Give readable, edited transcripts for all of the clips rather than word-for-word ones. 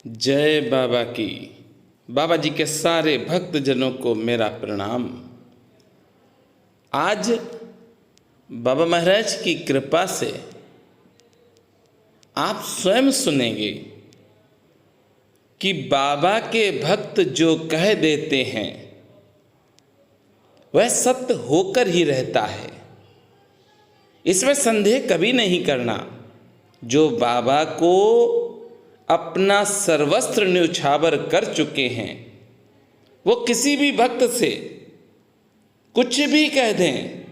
जय बाबा की। बाबा जी के सारे भक्तजनों को मेरा प्रणाम। आज बाबा महाराज की कृपा से आप स्वयं सुनेंगे कि बाबा के भक्त जो कह देते हैं वह सत्य होकर ही रहता है, इसमें संदेह कभी नहीं करना। जो बाबा को अपना सर्वस्त्र न्यौछावर कर चुके हैं वो किसी भी भक्त से कुछ भी कह दें,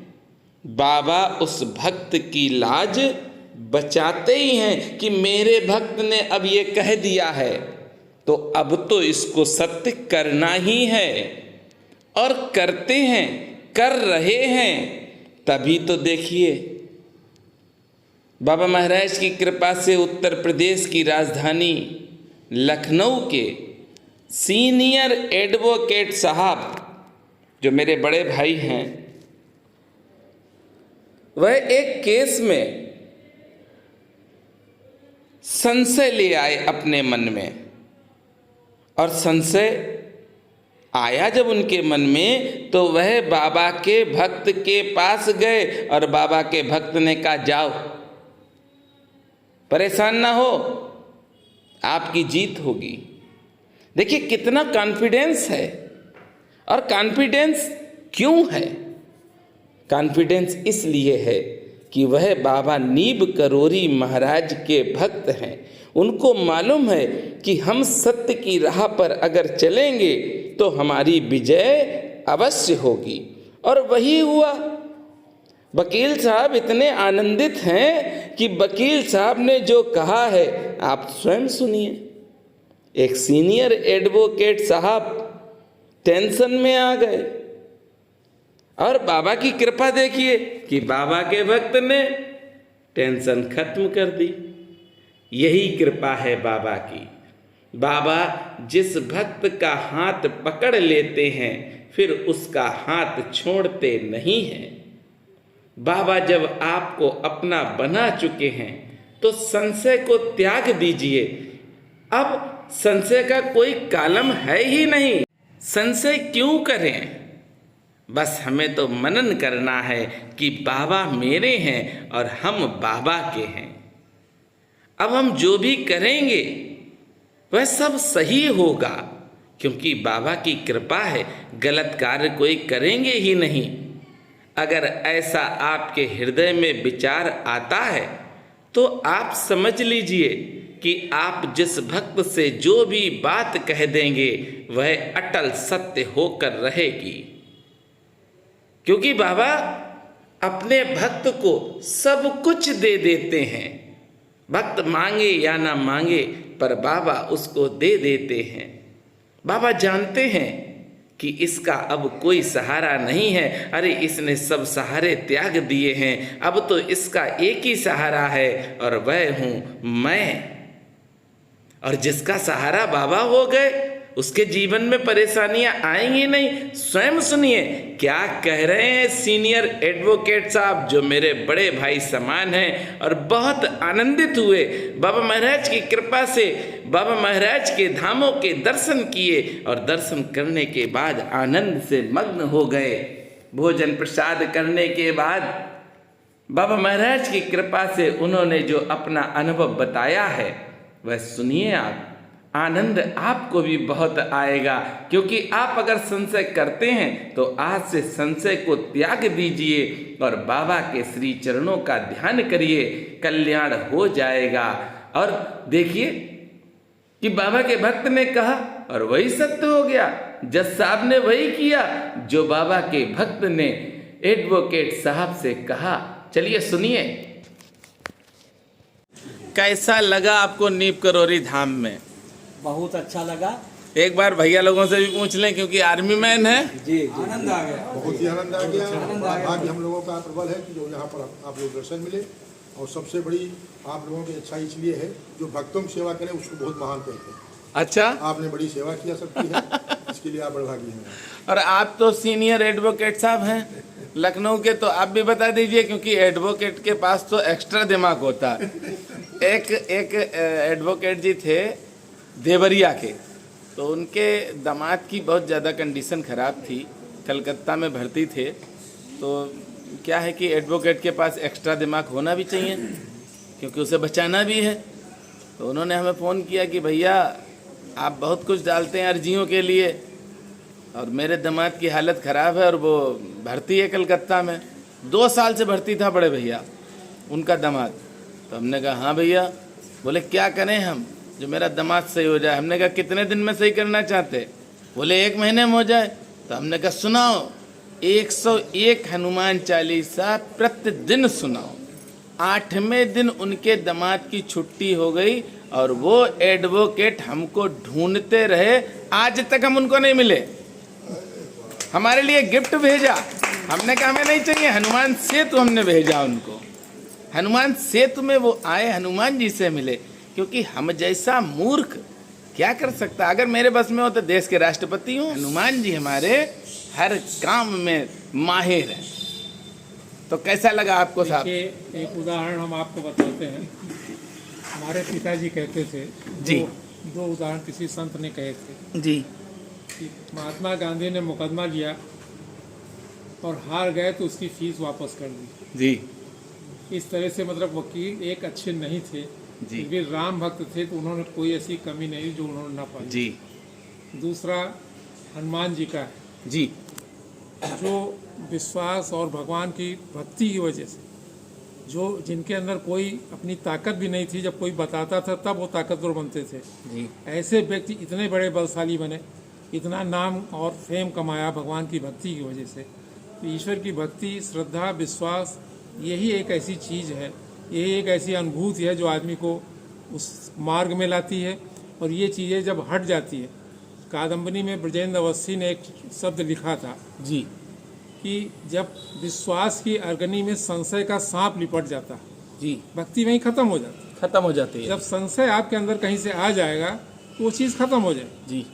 बाबा उस भक्त की लाज बचाते ही हैं कि मेरे भक्त ने अब ये कह दिया है तो अब तो इसको सत्य करना ही है, और करते हैं, कर रहे हैं। तभी तो देखिए बाबा महाराज की कृपा से उत्तर प्रदेश की राजधानी लखनऊ के सीनियर एडवोकेट साहब जो मेरे बड़े भाई हैं, वह एक केस में संशय ले आए अपने मन में, और संशय आया जब उनके मन में तो वह बाबा के भक्त के पास गए और बाबा के भक्त ने कहा, जाओ परेशान ना हो, आपकी जीत होगी। देखिए कितना कॉन्फिडेंस है, और कॉन्फिडेंस क्यों है? कॉन्फिडेंस इसलिए है कि वह बाबा नीब करोरी महाराज के भक्त हैं। उनको मालूम है कि हम सत्य की राह पर अगर चलेंगे तो हमारी विजय अवश्य होगी, और वही हुआ। वकील साहब इतने आनंदित हैं कि वकील साहब ने जो कहा है आप स्वयं सुनिए। एक सीनियर एडवोकेट साहब टेंशन में आ गए, और बाबा की कृपा देखिए कि बाबा के भक्त ने टेंशन खत्म कर दी। यही कृपा है बाबा की। बाबा जिस भक्त का हाथ पकड़ लेते हैं फिर उसका हाथ छोड़ते नहीं हैं। बाबा जब आपको अपना बना चुके हैं तो संशय को त्याग दीजिए। अब संशय का कोई कालम है ही नहीं, संशय क्यों करें? बस हमें तो मनन करना है कि बाबा मेरे हैं और हम बाबा के हैं। अब हम जो भी करेंगे वह सब सही होगा, क्योंकि बाबा की कृपा है, गलत कार्य कोई करेंगे ही नहीं। अगर ऐसा आपके हृदय में विचार आता है तो आप समझ लीजिए कि आप जिस भक्त से जो भी बात कह देंगे वह अटल सत्य होकर रहेगी, क्योंकि बाबा अपने भक्त को सब कुछ दे देते हैं। भक्त मांगे या ना मांगे पर बाबा उसको दे देते हैं। बाबा जानते हैं कि इसका अब कोई सहारा नहीं है, अरे इसने सब सहारे त्याग दिए हैं, अब तो इसका एक ही सहारा है और वह हूँ मैं। और जिसका सहारा बाबा हो गए उसके जीवन में परेशानियां आएंगी नहीं। स्वयं सुनिए क्या कह रहे हैं सीनियर एडवोकेट साहब जो मेरे बड़े भाई समान हैं, और बहुत आनंदित हुए। बाबा महाराज की कृपा से बाबा महाराज के धामों के दर्शन किए, और दर्शन करने के बाद आनंद से मग्न हो गए। भोजन प्रसाद करने के बाद बाबा महाराज की कृपा से उन्होंने जो अपना अनुभव बताया है वह सुनिए आप। आनंद आपको भी बहुत आएगा, क्योंकि आप अगर संशय करते हैं तो आज से संशय को त्याग दीजिए और बाबा के श्री चरणों का ध्यान करिए, कल्याण हो जाएगा। और देखिए कि बाबा के भक्त ने कहा और वही सत्य हो गया। जज साहब ने वही किया जो बाबा के भक्त ने एडवोकेट साहब से कहा। चलिए सुनिए कैसा लगा आपको नीब करोरी धाम में? बहुत अच्छा लगा। एक बार भैया लोगों से भी पूछ लें क्योंकि आर्मी मैन है। जी आनंद आ गया, बहुत ही आनंद आ गया। आज हम लोगों का प्रबल है कि जो यहाँ पर आप लोग दर्शन मिले, और सबसे बड़ी आप लोगों की अच्छाई इसलिए है जो भक्तों की सेवा करें उसको बहुत महान कहते हैं। अच्छा, आपने बड़ी सेवा किया सबकी है, इसके लिए आप बड़भागी हैं। और आप तो सीनियर एडवोकेट साहब हैं लखनऊ के, तो आप भी बता दीजिए, क्योंकि एडवोकेट के पास तो एक्स्ट्रा दिमाग होता है। एक एडवोकेट जी थे देवरिया के, तो उनके दामाद की बहुत ज़्यादा कंडीशन ख़राब थी, कलकत्ता में भर्ती थे। तो क्या है कि एडवोकेट के पास एक्स्ट्रा दिमाग होना भी चाहिए क्योंकि उसे बचाना भी है। तो उन्होंने हमें फ़ोन किया कि भैया आप बहुत कुछ डालते हैं अर्जियों के लिए और मेरे दामाद की हालत ख़राब है और वो भर्ती है कलकत्ता में, 2 साल से भर्ती था बड़े भैया उनका दामाद। तो हमने कहा हाँ भैया। बोले क्या करें हम जो मेरा दामाद सही हो जाए। हमने कहा कितने दिन में सही करना चाहते। बोले 1 महीने में हो जाए। तो हमने कहा सुनाओ 101 हनुमान चालीसा प्रतिदिन सुनाओ। 8वें दिन उनके दामाद की छुट्टी हो गई और वो एडवोकेट हमको ढूंढते रहे, आज तक हम उनको नहीं मिले। हमारे लिए गिफ्ट भेजा, हमने कहा हमें नहीं चाहिए, हनुमान सेतु हमने भेजा उनको। हनुमान सेतु में वो आए, हनुमान जी से मिले, क्योंकि हम जैसा मूर्ख क्या कर सकता। अगर मेरे बस में हो तो देश के राष्ट्रपति हूँ। हनुमान जी हमारे हर काम में माहिर है। तो कैसा लगा आपको साहब? एक उदाहरण हम आपको बताते हैं। हमारे पिताजी कहते थे जी। दो उदाहरण किसी संत ने कहे थे जी कि महात्मा गांधी ने मुकदमा लिया और हार गए तो उसकी फीस वापस कर दी। जी इस तरह से मतलब वकील एक अच्छे नहीं थे, जी वे राम भक्त थे, तो उन्होंने कोई ऐसी कमी नहीं जो उन्होंने ना पाई। जी दूसरा हनुमान जी का है, जी जो विश्वास और भगवान की भक्ति की वजह से, जो जिनके अंदर कोई अपनी ताकत भी नहीं थी, जब कोई बताता था तब वो ताकतवर बनते थे। जी ऐसे व्यक्ति इतने बड़े बलशाली बने, इतना नाम और फेम कमाया भगवान की भक्ति की वजह से। तो ईश्वर की भक्ति, श्रद्धा, विश्वास, यही एक ऐसी चीज़ है, यही एक ऐसी अनुभूति है जो आदमी को उस मार्ग में लाती है। और ये चीज़ें जब हट जाती है, कादम्बनी में ब्रजेंद्र अवस्थी ने एक शब्द लिखा था जी कि जब विश्वास की अग्नि में संशय का सांप लिपट जाता, जी भक्ति वहीं खत्म हो जाती। खत्म हो जाती है। जब संशय आपके अंदर कहीं से आ जाएगा तो वो चीज़ खत्म हो जाए। जी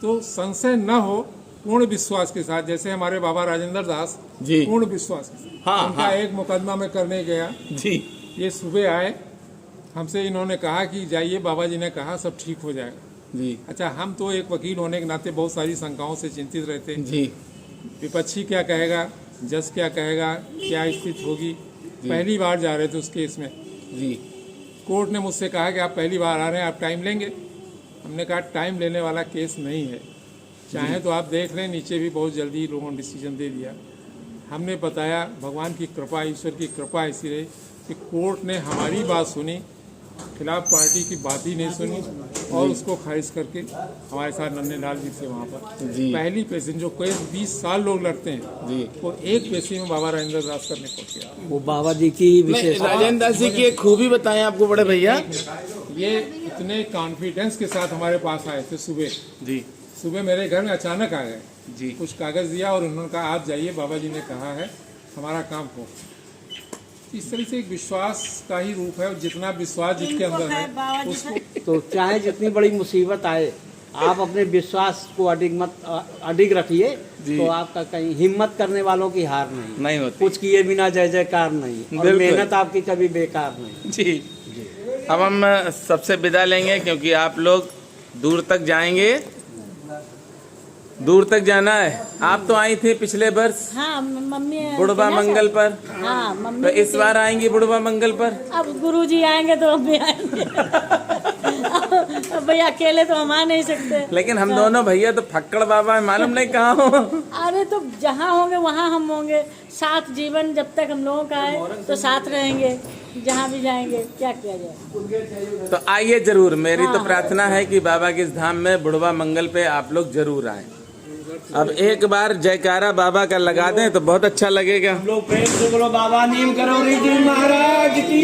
तो संशय न हो, पूर्ण विश्वास के साथ, जैसे हमारे बाबा राजेंद्र दास जी पूर्ण विश्वास के साथ, हाँ, उनका हाँ। एक मुकदमा में करने गया, जी ये सुबह आए, हमसे इन्होंने कहा कि जाइए, बाबा जी ने कहा सब ठीक हो जाएगा। जी अच्छा, हम तो एक वकील होने के नाते बहुत सारी शंकाओं से चिंतित रहते हैं। जी विपक्षी क्या कहेगा, जज क्या कहेगा, क्या स्थिति होगी। पहली बार जा रहे थे उस केस में। जी कोर्ट ने मुझसे कहा कि आप पहली बार आ रहे हैं, आप टाइम लेंगे। हमने कहा टाइम लेने वाला केस नहीं है, चाहे तो आप देख लें, नीचे भी बहुत जल्दी लोगों ने डिसीजन दे दिया। हमने बताया भगवान की कृपा, ईश्वर की कृपा ऐसी रही कि कोर्ट ने हमारी बात सुनी, खिलाफ पार्टी की बात ही नहीं सुनी और उसको खारिज करके हमारे साथ नन्हे लाल जी थे वहाँ पर। जी। पहली पेशी जो केस 20 साल लोग लड़ते हैं, जी वो एक पेशी में बाबा राजेंद्र दास करने पहुँच गया। वो बाबा जी की विशेष राजेंद्र दास जी की एक खूबी बताएं आपको बड़े भैया। ये इतने कॉन्फिडेंस के साथ हमारे पास आए थे। जी सुबह मेरे घर में अचानक आ गए, जी कुछ कागज दिया और उन्होंने कहा आप जाइए, बाबा जी ने कहा है हमारा काम हो। इस तरह से एक विश्वास का ही रूप है, जितना विश्वास जिसके अंदर है उसको। तो चाहे जितनी बड़ी मुसीबत आए, आप अपने विश्वास को अडिग रखिए, जी। तो आपका कहीं हिम्मत करने वालों की हार नहीं होती। कुछ किए बिना जय जयकार नहीं, और बिल्कुल। मेहनत आपकी कभी बेकार नहीं। जी अब हम सबसे विदा लेंगे क्योंकि आप लोग दूर तक जाएंगे, दूर तक जाना है। आप तो आई थी पिछले वर्ष हाँ, मम्मी बुढ़वा मंगल पर, हाँ मम्मी तो इस बार आएंगी बुढ़वा मंगल पर। अब गुरुजी आएंगे तो हम भी आएंगे। अब भैया अकेले तो हम आ नहीं सकते। लेकिन हम दोनों भैया तो फक्कड़ बाबा है, मालूम नहीं कहाँ हो। अरे तो जहाँ होंगे वहाँ हम होंगे साथ। जीवन जब तक हम लोगों का है तो साथ रहेंगे, जहाँ भी जाएंगे। क्या किया जाए। तो आइए जरूर। मेरी तो प्रार्थना है कि बाबा के इस धाम में बुढ़वा मंगल पे आप लोग जरूर आए। अब एक बार जयकारा बाबा का लगा दें तो बहुत अच्छा लगेगा। लोग प्रेम से बोलो, बाबा नीम करोड़ी जी महाराज की।